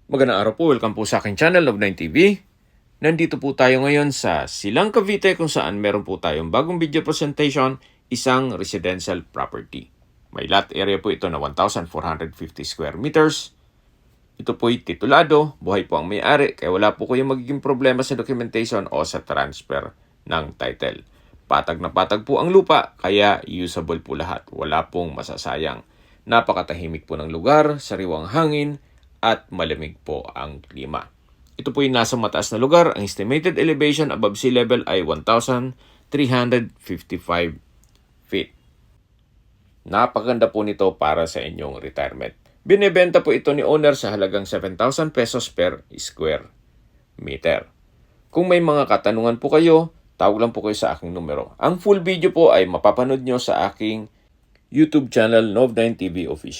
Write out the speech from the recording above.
Magandang araw po, welcome po sa aking channel, Love9 TV. Nandito po tayo ngayon sa Silang Cavite kung saan meron po tayong bagong video presentation, isang residential property. May lot area po ito na 1,450 square meters. Ito po'y titulado, buhay po ang may-ari, kaya wala po kayong magiging problema sa documentation o sa transfer ng title. Patag na patag po ang lupa, kaya usable po lahat. Wala pong masasayang. Napakatahimik po ng lugar, sariwang hangin, at malamig po ang klima. Ito po yung nasa mataas na lugar. Ang estimated elevation above sea level ay 1,355 feet. Napakaganda po nito para sa inyong retirement. Binebenta po ito ni owner sa halagang 7,000 pesos per square meter. Kung may mga katanungan po kayo, tawag lang po kayo sa aking numero. Ang full video po ay mapapanood nyo sa aking YouTube channel, Love9 TV Official.